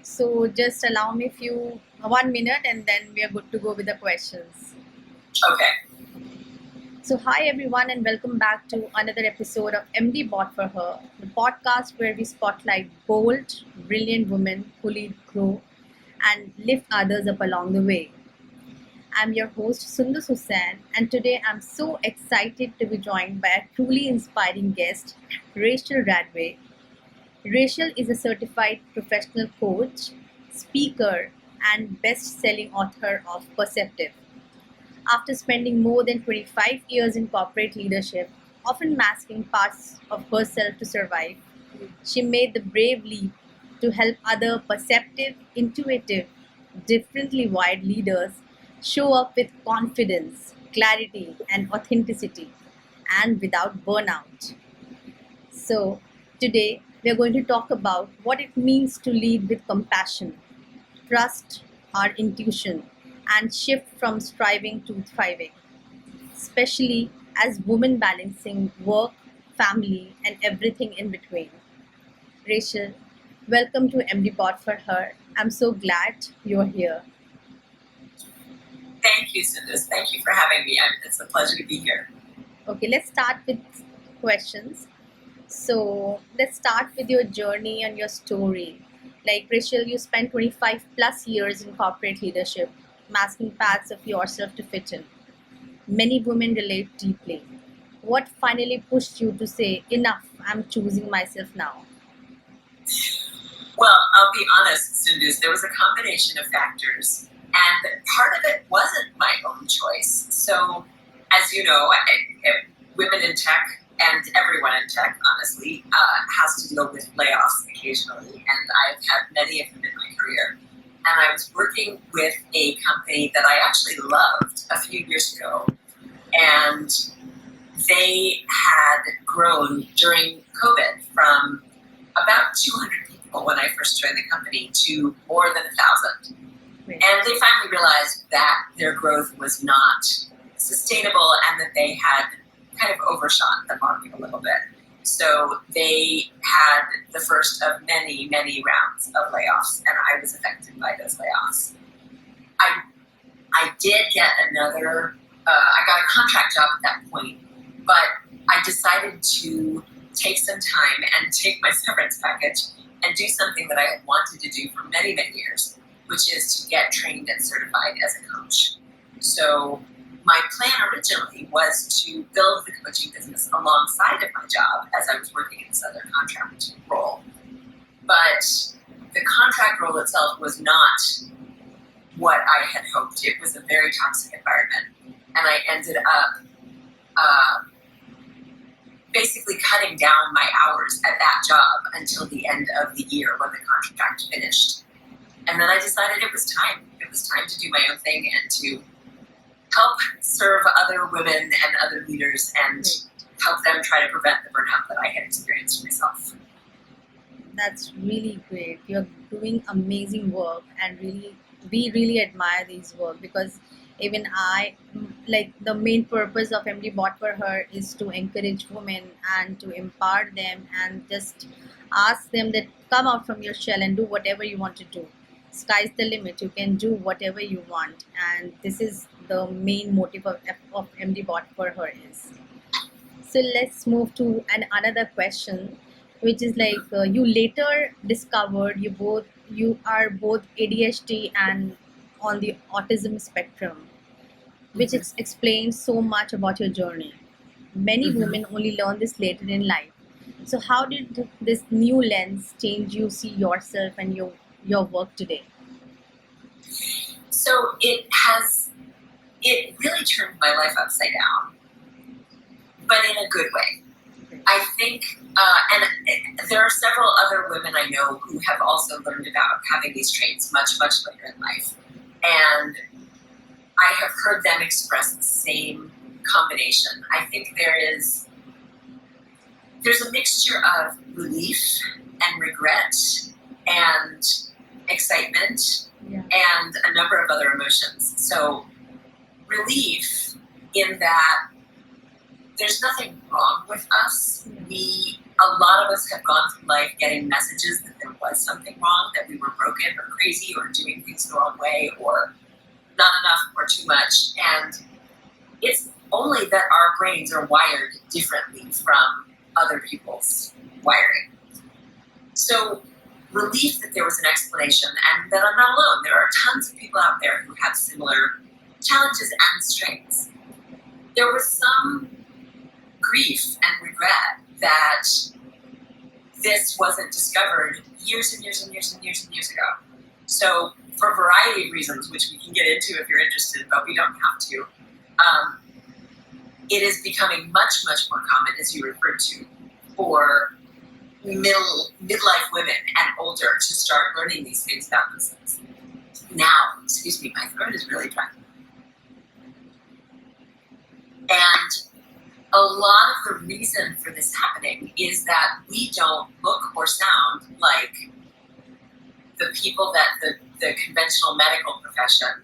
So just allow me 1 minute and then we are good to go with the questions. Okay. So hi everyone and welcome back to another episode of MDBot For Her, the podcast where we spotlight bold, brilliant women who lead, grow and lift others up along the way. I'm your host Sundus Hussain, and today I'm so excited to be joined by a truly inspiring guest, Rachel Radway. Rachel is a certified professional coach, speaker, and best-selling author of Perceptive. After spending more than 25 years in corporate leadership, often masking parts of herself to survive, she made the brave leap to help other perceptive, intuitive, differently wired leaders show up with confidence, clarity, and authenticity, and without burnout. So, today we are going to talk about what it means to lead with compassion, trust our intuition, and shift from striving to thriving, especially as women balancing work, family, and everything in between. Rachel, welcome to MDBot For Her. I'm so glad you're here. Thank you, Sundus. Thank you for having me. It's a pleasure to be here. Okay, let's start with questions. So let's start with your journey and your story. Like Rachel, you spent 25 plus years in corporate leadership, masking parts of yourself to fit in. Many women relate deeply. What finally pushed you to say, enough, I'm choosing myself now? Well, I'll be honest, Sundus, there was a combination of factors, and part of it wasn't my own choice. So, as you know, women in tech and everyone in tech, honestly, has to deal with layoffs occasionally, and I've had many of them in my career. And I was working with a company that I actually loved a few years ago, and they had grown during COVID from about 200 people when I first joined the company to more than 1,000. And they finally realized that their growth was not sustainable and that they had kind of overshot the mark a little bit. So they had the first of many, many rounds of layoffs, and I was affected by those layoffs. I did get I got a contract job at that point, but I decided to take some time and take my severance package and do something that I had wanted to do for many, many years, which is to get trained and certified as a coach. So my plan originally was to build the coaching business alongside of my job as I was working in this other contract role. But the contract role itself was not what I had hoped. It was a very toxic environment. And I ended up basically cutting down my hours at that job until the end of the year when the contract finished. And then I decided it was time. It was time to do my own thing and to help serve other women and other leaders and help them try to prevent the burnout that I had experienced myself. That's really great. You're doing amazing work, and we really admire these work, because even I, like, the main purpose of MDBot For Her is to encourage women and to empower them and just ask them that come out from your shell and do whatever you want to do. Sky's the limit. You can do whatever you want, and this is the main motive of MDBot For Her is. So let's move to another question, which is like you later discovered you are both ADHD and on the autism spectrum, which explains so much about your journey. Many women only learn this later in life. So how did this new lens change you see yourself and your work today? So it really turned my life upside down, but in a good way. I think, and there are several other women I know who have also learned about having these traits much, much later in life. And I have heard them express the same combination. I think there's a mixture of relief and regret and excitement and a number of other emotions. So relief in that there's nothing wrong with us. We A lot of us have gone through life getting messages that there was something wrong, that we were broken or crazy or doing things the wrong way or not enough or too much. And it's only that our brains are wired differently from other people's wiring. So relief that there was an explanation and that I'm not alone. There are tons of people out there who have similar challenges and strengths. There was some grief and regret that this wasn't discovered years and years and years and years and years ago. So for a variety of reasons, which we can get into if you're interested, but we don't have to, it is becoming much, much more common, as you referred to, for midlife women and older to start learning these things about themselves. Now, excuse me, my throat is really dry. And a lot of the reason for this happening is that we don't look or sound like the people that the conventional medical profession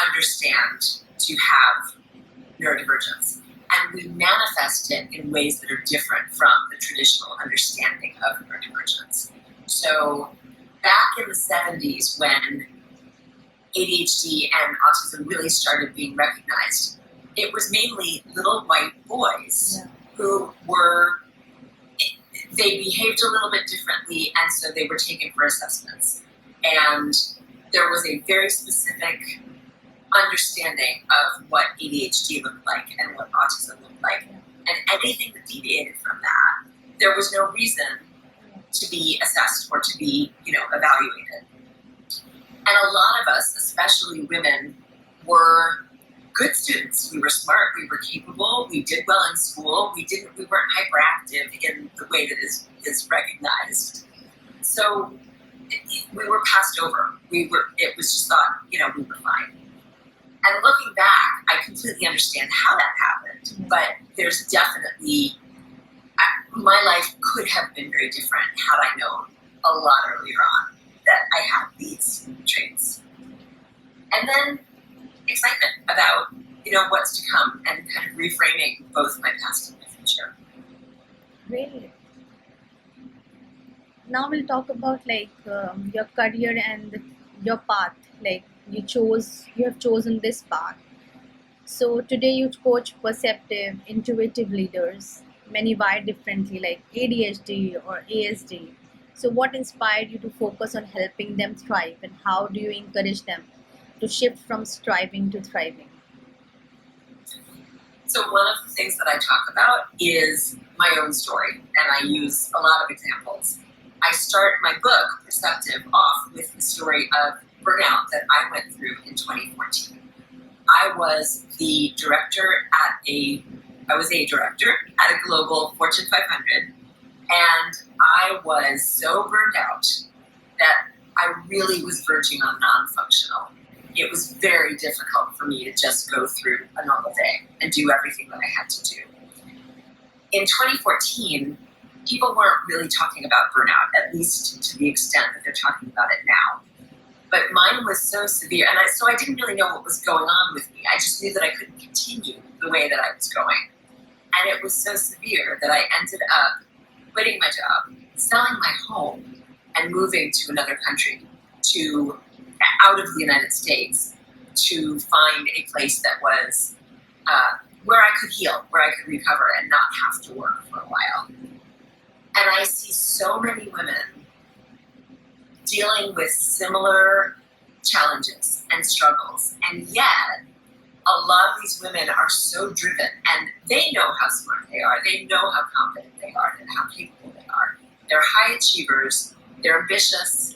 understand to have neurodivergence. And we manifest it in ways that are different from the traditional understanding of neurodivergence. So back in the 70s, when ADHD and autism really started being recognized, it was mainly little white boys who they behaved a little bit differently, and so they were taken for assessments. And there was a very specific understanding of what ADHD looked like and what autism looked like. And anything that deviated from that, there was no reason to be assessed or to be, evaluated. And a lot of us, especially women, were good students. We were smart, we were capable, we did well in school, we weren't hyperactive in the way that is recognized. So we were passed over. It was just thought, we were fine. And looking back, I completely understand how that happened, but there's definitely, my life could have been very different had I known a lot earlier on that I had these traits. And then excitement about, what's to come and kind of reframing both my past and my future. Great. Now we'll talk about your career and your path. You have chosen this path. So today you coach perceptive, intuitive leaders, many wired differently, like ADHD or ASD. So what inspired you to focus on helping them thrive, and how do you encourage them to shift from striving to thriving? So one of the things that I talk about is my own story, and I use a lot of examples. I start my book, Perceptive, off with the story of burnout that I went through in 2014. I was a director at a global Fortune 500, and I was so burned out that I really was verging on non-functional. It was very difficult for me to just go through a normal day and do everything that I had to do. In 2014, people weren't really talking about burnout, at least to the extent that they're talking about it now. But mine was so severe, and so I didn't really know what was going on with me. I just knew that I couldn't continue the way that I was going. And it was so severe that I ended up quitting my job, selling my home, and moving to another country, out of the United States, to find a place that was where I could heal, where I could recover and not have to work for a while. And I see so many women dealing with similar challenges and struggles, and yet a lot of these women are so driven, and they know how smart they are, they know how confident they are, and how capable they are. They're high achievers, they're ambitious,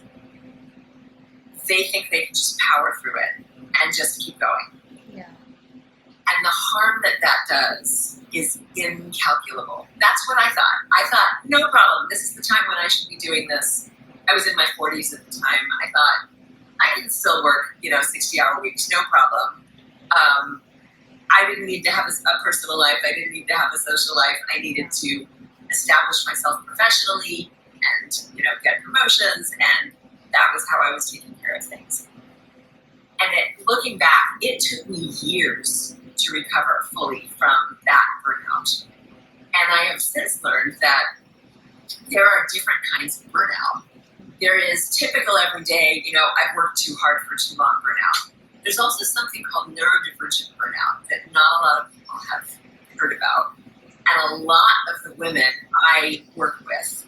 they think they can just power through it and just keep going. Yeah. And the harm that does is incalculable. That's what I thought. I thought, no problem, this is the time when I should be doing this. I was in my 40s at the time. I thought, I can still work, 60-hour weeks, no problem. I didn't need to have a personal life. I didn't need to have a social life. I needed to establish myself professionally and, get promotions, and that was how I was taking care of things. And looking back, it took me years to recover fully from that burnout. And I have since learned that there are different kinds of burnout. There is typical everyday, I've worked too hard for too long burnout. There's also something called neurodivergent burnout that not a lot of people have heard about. And a lot of the women I work with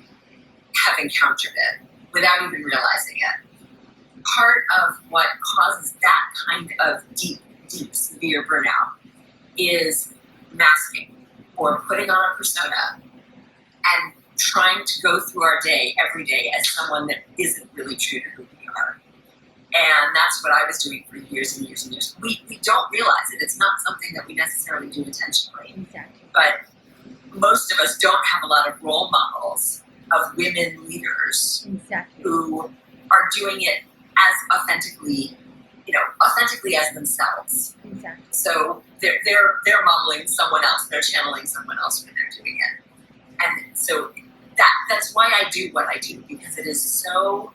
have encountered it without even realizing it. Part of what causes that kind of deep, severe burnout is masking or putting on a persona and trying to go through our day every day as someone that isn't really true to who we are. And that's what I was doing for years and years and years. We don't realize it. It's not something that we necessarily do intentionally. Exactly. But most of us don't have a lot of role models of women leaders Exactly. who are doing it as authentically as themselves. Exactly. So they're modeling someone else. They're channeling someone else when they're doing it. And so that's why I do what I do, because it is so.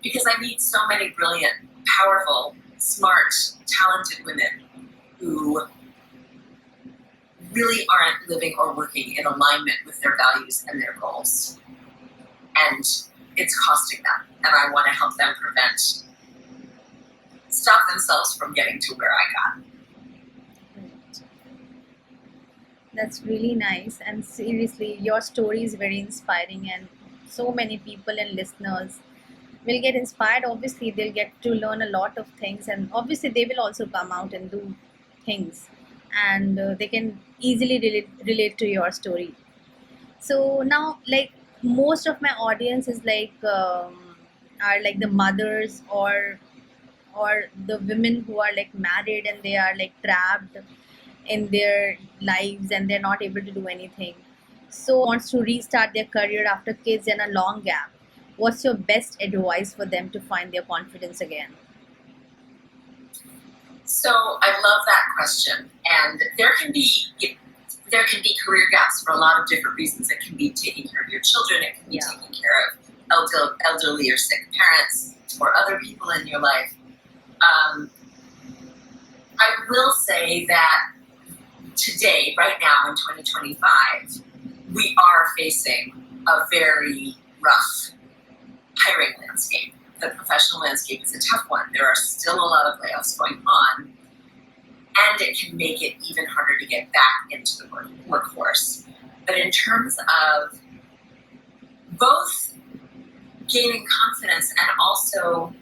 Because I meet so many brilliant, powerful, smart, talented women who really aren't living or working in alignment with their values and their goals. And it's costing them. And I want to help them stop themselves from getting to where I got. Right. That's really nice. And seriously, your story is very inspiring, and so many people and listeners will get inspired. Obviously, they'll get to learn a lot of things, and obviously, they will also come out and do things, and they can easily relate to your story. So now, like, most of my audience is are like the mothers or the women who are like married and they are like trapped in their lives and they're not able to do anything. So wants to restart their career after kids and a long gap. What's your best advice for them to find their confidence again? So I love that question. And there can be career gaps for a lot of different reasons. It can be taking care of your children. It can be taking care of elderly or sick parents or other people in your life. I will say that today, right now in 2025, we are facing a very rough hiring landscape. The professional landscape is a tough one. There are still a lot of layoffs going on, and it can make it even harder to get back into the workforce. But in terms of both gaining confidence and also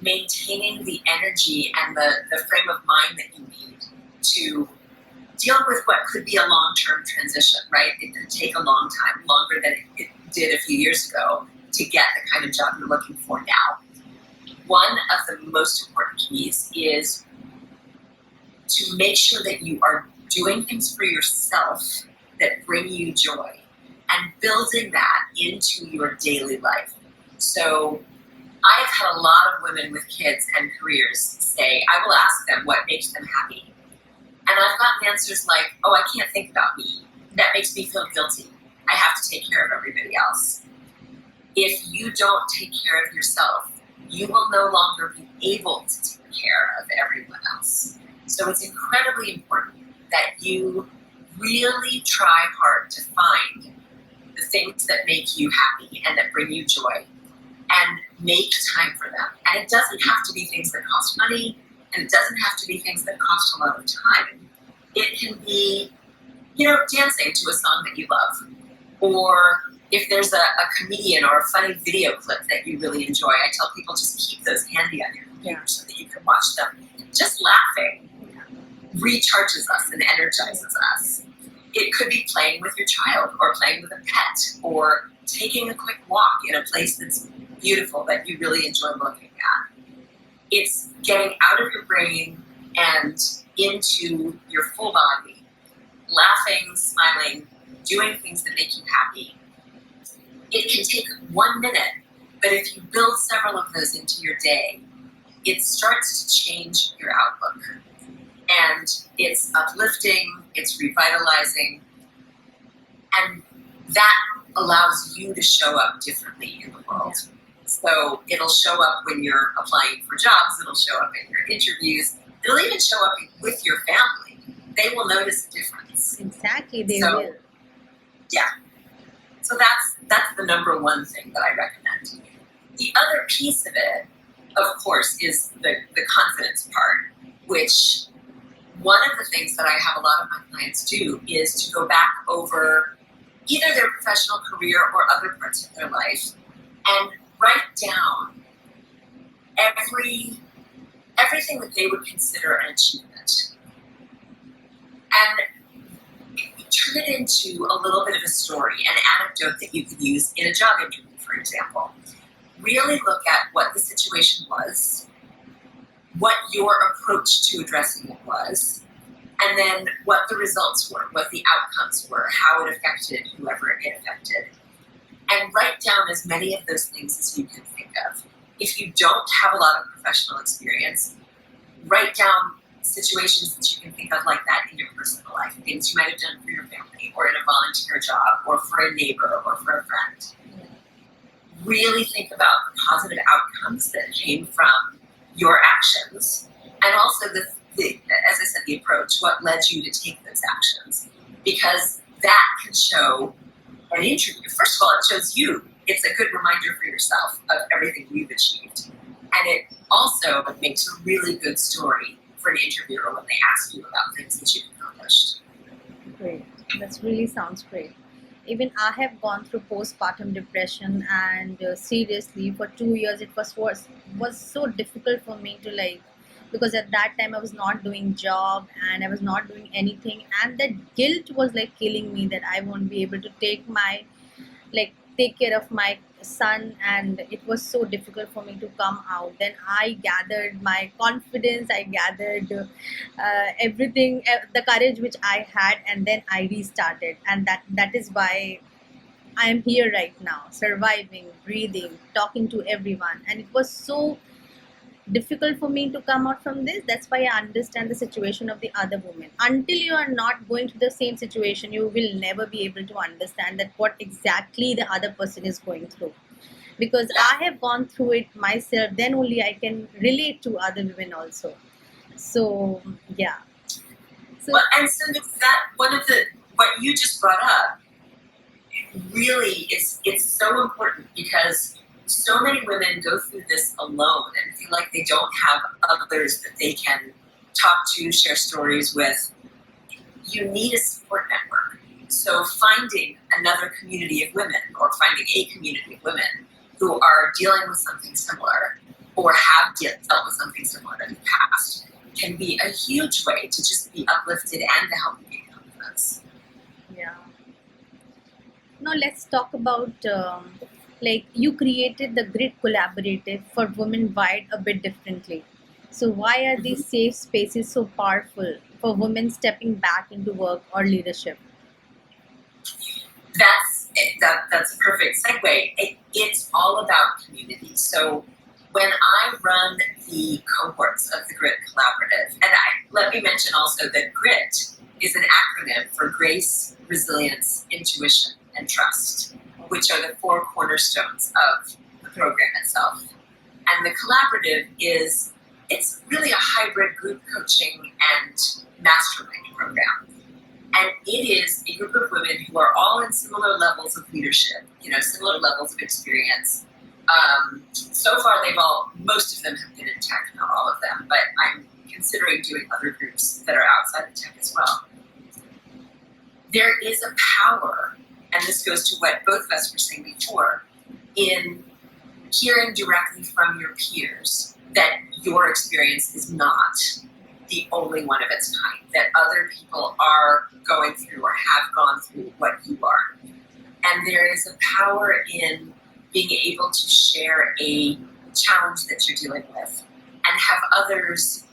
maintaining the energy and the frame of mind that you need to deal with what could be a long-term transition, right? It could take a long time, longer than it did a few years ago, to get the kind of job you're looking for now. One of the most important keys is to make sure that you are doing things for yourself that bring you joy and building that into your daily life. So I've had a lot of women with kids and careers say, I will ask them what makes them happy. And I've gotten answers like, oh, I can't think about me. That makes me feel guilty. I have to take care of everybody else. If you don't take care of yourself, you will no longer be able to take care of everyone else. So it's incredibly important that you really try hard to find the things that make you happy and that bring you joy and make time for them. And it doesn't have to be things that cost money, and it doesn't have to be things that cost a lot of time. It can be, dancing to a song that you love, or if there's a comedian or a funny video clip that you really enjoy. I tell people just keep those handy on your computer so that you can watch them. Just laughing recharges us and energizes us. It could be playing with your child or playing with a pet or taking a quick walk in a place that's beautiful that you really enjoy looking at. It's getting out of your brain and into your full body, laughing, smiling, doing things that make you happy. It can take 1 minute, but if you build several of those into your day, it starts to change your outlook. And it's uplifting, it's revitalizing, and that allows you to show up differently in the world. So it'll show up when you're applying for jobs, it'll show up in your interviews, it'll even show up with your family. They will notice a difference. Exactly, they will. Yeah. So that's the number one thing that I recommend. The other piece of it, of course, is the confidence part, which one of the things that I have a lot of my clients do is to go back over either their professional career or other parts of their life and write down everything that they would consider an achievement. And turn it into a little bit of a story, an anecdote that you could use in a job interview, for example. Really look at what the situation was, what your approach to addressing it was, and then what the results were, what the outcomes were, how it affected whoever it affected. And write down as many of those things as you can think of. If you don't have a lot of professional experience, write down situations that you can think of like that in your personal life, things you might have done for your family or in a volunteer job or for a neighbor or for a friend. Really think about the positive outcomes that came from your actions and also the as I said, the approach, what led you to take those actions, because that can show an interview. First of all, it shows you, it's a good reminder for yourself of everything you've achieved. And it also makes a really good story for an interviewer when they ask you about things that you've accomplished. Great. That really sounds great. Even I have gone through postpartum depression, and seriously, for 2 years it was so difficult for me to because at that time I was not doing job and I was not doing anything, and that guilt was killing me that I won't be able to take care of my son, and it was so difficult for me to come out. Then I gathered my confidence, I gathered everything, the courage which I had, and then I restarted, and that is why I am here right now, surviving, breathing, talking to everyone. And it was so difficult for me to come out from this. That's why I understand the situation of the other women. Until you are not going through the same situation, you will never be able to understand that what exactly the other person is going through. Because I have gone through it myself, then only I can relate to other women also. So yeah. Well, and so that one of what you just brought up really it's so important, because so many women go through this alone and feel like they don't have others that they can talk to, share stories with. You need a support network. So finding another community of women, or finding a community of women who are dealing with something similar or have dealt with something similar in the past can be a huge way to just be uplifted and to help you gain confidence. Yeah. Now let's talk about you created the Grit Collaborative for women wired a bit differently. So why are these safe spaces so powerful for women stepping back into work or leadership? That's a perfect segue. It's all about community. So when I run the cohorts of the Grit Collaborative, and let me mention also that GRIT is an acronym for Grace, Resilience, Intuition, and Trust, which are the 4 cornerstones of the program itself. And the collaborative it's really a hybrid group coaching and mastermind program. And it is a group of women who are all in similar levels of leadership, similar levels of experience. So far, most of them have been in tech, not all of them, but I'm considering doing other groups that are outside of tech as well. There is a power, and this goes to what both of us were saying before, in hearing directly from your peers that your experience is not the only one of its kind, that other people are going through or have gone through what you are. And there is a power in being able to share a challenge that you're dealing with and have others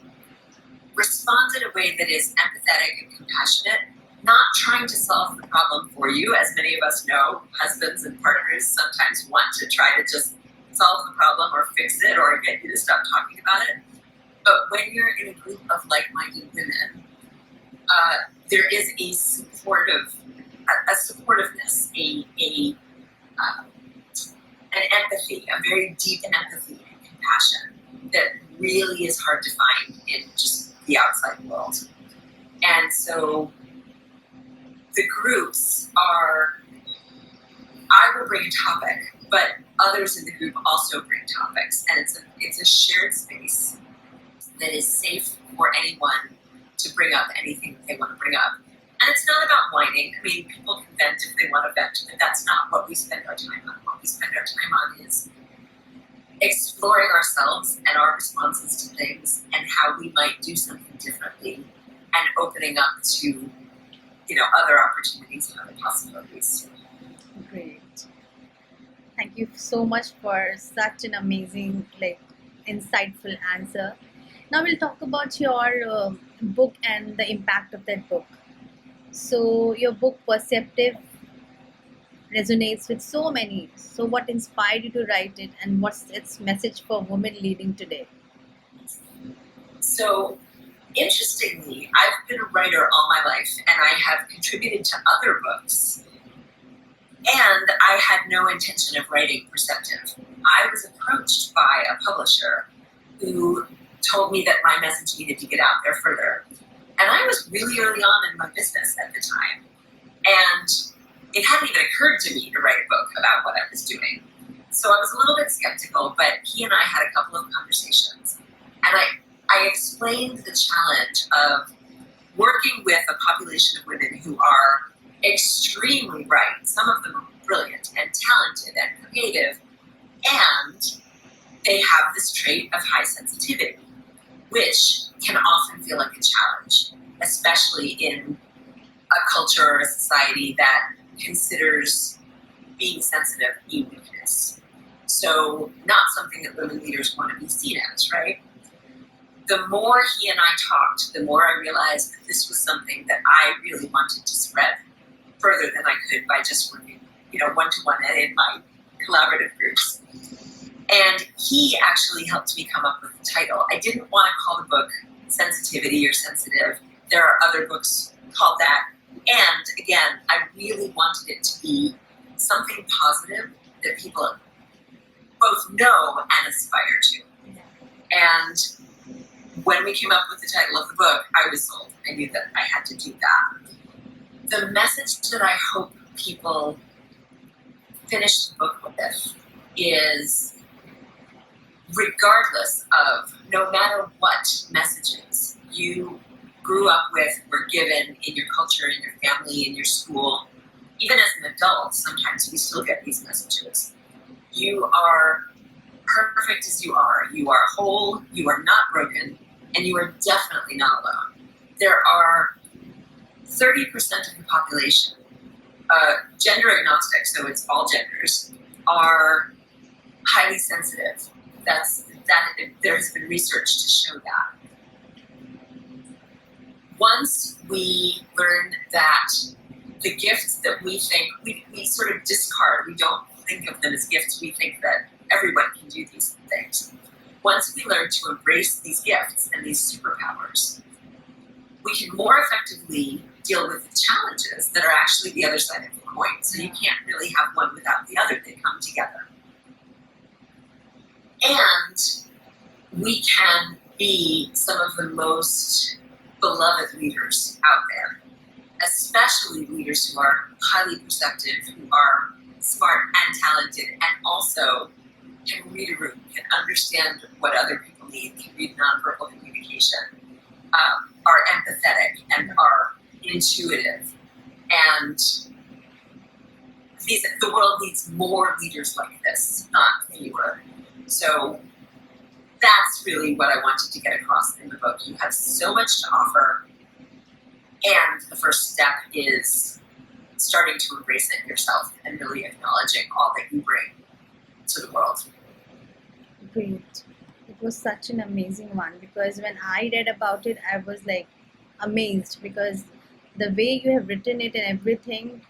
respond in a way that is empathetic and compassionate, not trying to solve the problem for you. As many of us know, husbands and partners sometimes want to try to just solve the problem or fix it or get you to stop talking about it. But when you're in a group of like-minded women, there is a supportiveness, an empathy, a very deep empathy and compassion that really is hard to find in just the outside world. And so the groups are I will bring a topic, but others in the group also bring topics, and it's a shared space that is safe for anyone to bring up anything that they want to bring up. And it's not about whining. I mean, people can vent if they want to vent, but that's not what we spend our time on. What we spend our time on is exploring ourselves and our responses to things and how we might do something differently, and opening up to, other opportunities and other possibilities. Great. Thank you so much for such an amazing, insightful answer. Now we'll talk about your book and the impact of that book. So your book Perceptive resonates with so many. So what inspired you to write it, and what's its message for women leading today? So, interestingly, I've been a writer all my life, and I have contributed to other books, and I had no intention of writing Perceptive. I was approached by a publisher who told me that my message needed to get out there further. And I was really early on in my business at the time, and it hadn't even occurred to me to write a book about what I was doing. So I was a little bit skeptical, but he and I had a couple of conversations, and I explained the challenge of working with a population of women who are extremely bright. Some of them are brilliant and talented and creative, and they have this trait of high sensitivity, which can often feel like a challenge, especially in a culture or a society that considers being sensitive a weakness. So not something that women leaders want to be seen as, right? The more he and I talked, the more I realized that this was something that I really wanted to spread further than I could by just working, one-to-one and in my collaborative groups. And he actually helped me come up with the title. I didn't want to call the book Sensitivity or Sensitive. There are other books called that. And again, I really wanted it to be something positive that people both know and aspire to. And when we came up with the title of the book, I was sold. I knew that I had to do that. The message that I hope people finish the book with is, regardless of, no matter what messages you grew up with, were given in your culture, in your family, in your school, even as an adult, sometimes we still get these messages. You are perfect as you are. You are whole, you are not broken, and you are definitely not alone. There are 30% of the population, gender agnostic, so it's all genders, are highly sensitive. There has been research to show that. Once we learn that the gifts that we think, we sort of discard, we don't think of them as gifts, we think that everyone can do these things. Once we learn to embrace these gifts and these superpowers, we can more effectively deal with the challenges that are actually the other side of the coin. So you can't really have one without the other, they come together. And we can be some of the most beloved leaders out there, especially leaders who are highly perceptive, who are smart and talented, and also can read a room, can understand what other people need, can read nonverbal communication, are empathetic and are intuitive. And the world needs more leaders like this, not fewer. So that's really what I wanted to get across in the book. You have so much to offer, and the first step is starting to embrace it yourself and really acknowledging all that you bring to the world. Great. It was such an amazing one, because when I read about it, I was amazed, because the way you have written it and everything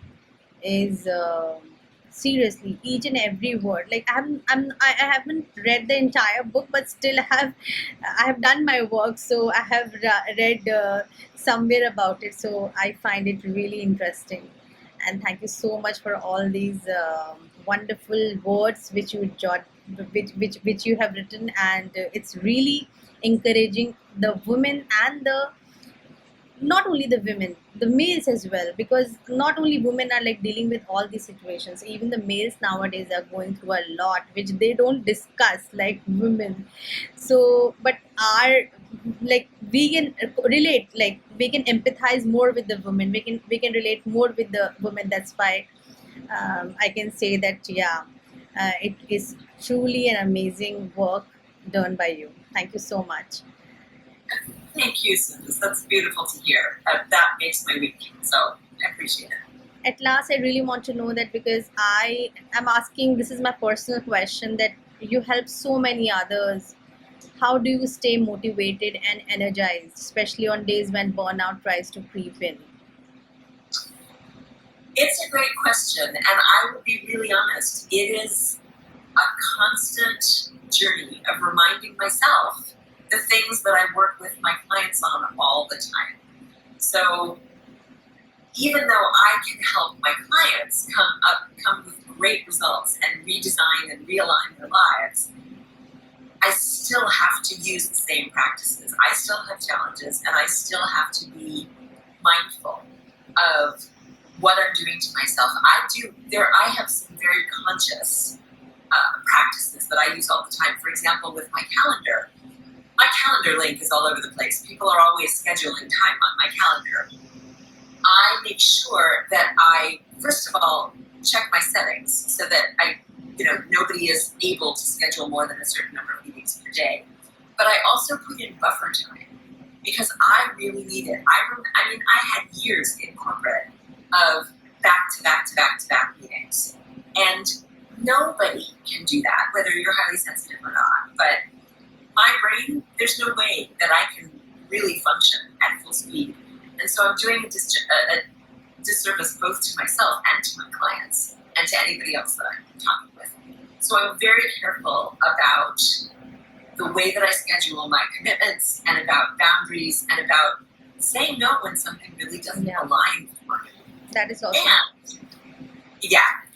is seriously, each and every word. I haven't read the entire book, but still I have done my work, so I have read somewhere about it. So I find it really interesting, and thank you so much for all these wonderful words which you have written, and it's really encouraging the women and the not only the women, the males as well, because not only women are like dealing with all these situations, even the males nowadays are going through a lot which they don't discuss like women. So but our, like we can relate, like we can empathize more with the women, we can relate more with the women. That's why I can say that, yeah, it is truly an amazing work done by you. Thank you so much. Thank you, Cindy. That's beautiful to hear. That makes my week. So I appreciate it. At last, I really want to know that, because I am asking, this is my personal question, that you help so many others. How do you stay motivated and energized, especially on days when burnout tries to creep in? It's a great question, and I will be really honest. It is a constant journey of reminding myself the things that I work with my clients on all the time. So even though I can help my clients come with great results and redesign and realign their lives, I still have to use the same practices. I still have challenges, and I still have to be mindful of what I'm doing to myself. I have some very conscious practices that I use all the time. For example, with my calendar link is all over the place. People are always scheduling time on my calendar. I make sure that I, first of all, check my settings so that nobody is able to schedule more than a certain number of meetings per day. But I also put in buffer time because I really need it. I had years in corporate of back-to-back meetings. And nobody can do that, whether you're highly sensitive or not. But my brain, there's no way that I can really function at full speed. And so I'm doing a disservice both to myself and to my clients and to anybody else that I'm talking with. So I'm very careful about the way that I schedule my commitments and about boundaries and about saying no when something really doesn't align with me. That is also.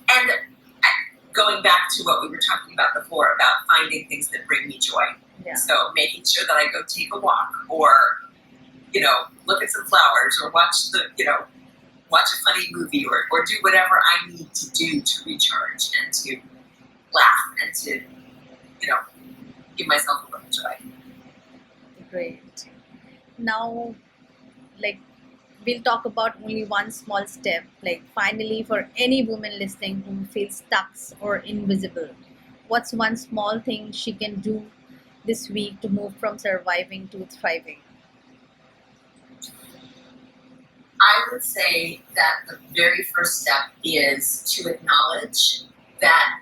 And going back to what we were talking about before about finding things that bring me joy. Yeah. So making sure that I go take a walk or, look at some flowers or watch a funny movie or do whatever I need to do to recharge and to laugh and to, give myself a little joy. Great. Now, we'll talk about only one small step, finally, for any woman listening who feels stuck or invisible. What's one small thing she can do this week to move from surviving to thriving? I would say that the very first step is to acknowledge that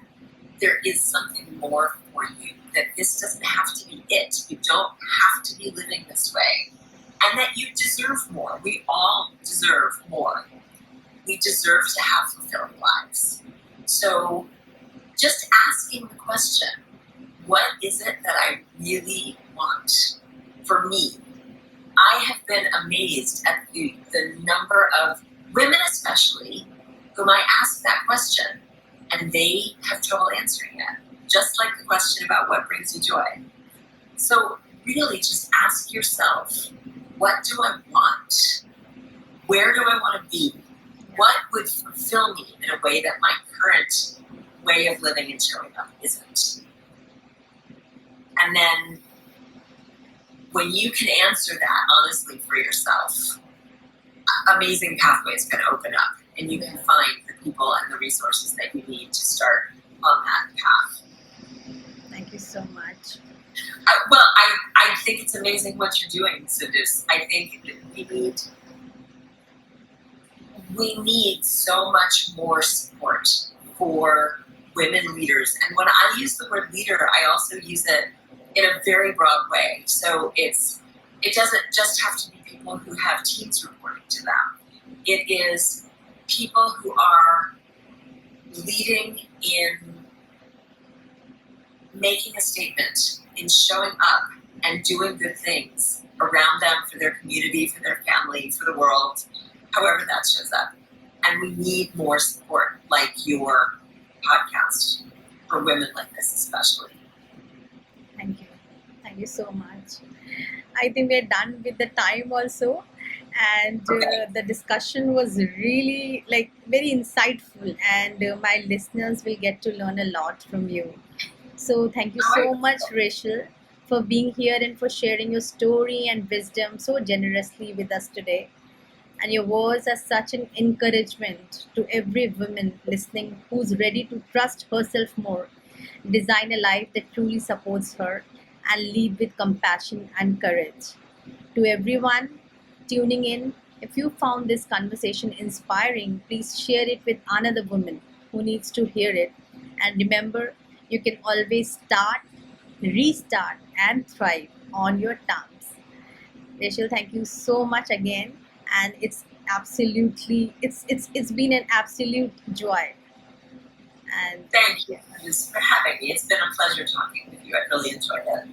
there is something more for you, that this doesn't have to be it. You don't have to be living this way. And that you deserve more. We all deserve more. We deserve to have fulfilling lives. So just asking the question, what is it that I really want for me? I have been amazed at the number of women especially whom I ask that question and they have trouble answering it. Just like the question about what brings you joy. So really just ask yourself, what do I want? Where do I want to be? What would fulfill me in a way that my current way of living and showing up isn't? And then when you can answer that honestly for yourself, amazing pathways can open up and you can find the people and the resources that you need to start on that path. Thank you so much. I think it's amazing what you're doing, Sindus. I think we need so much more support for women leaders. And when I use the word leader, I also use it in a very broad way. So it doesn't just have to be people who have teams reporting to them. It is people who are leading in making a statement, in showing up and doing good things around them for their community, for their family, for the world, however that shows up. And we need more support like your podcast for women like this especially. Thank you. Thank you so much. I think we're done with the time also. and Okay. the discussion was really like very insightful, and my listeners will get to learn a lot from you. So thank you All so right. much, Rachel, for being here and for sharing your story and wisdom so generously with us today. And your words are such an encouragement to every woman listening who's ready to trust herself more, design a life that truly supports her, and lead with compassion and courage. To everyone tuning in, if you found this conversation inspiring, please share it with another woman who needs to hear it. And remember, you can always start, restart, and thrive on your terms. Rachel, thank you so much again, and it's been an absolute joy. And Thank you for having me. It's been a pleasure talking with you. I really enjoyed it.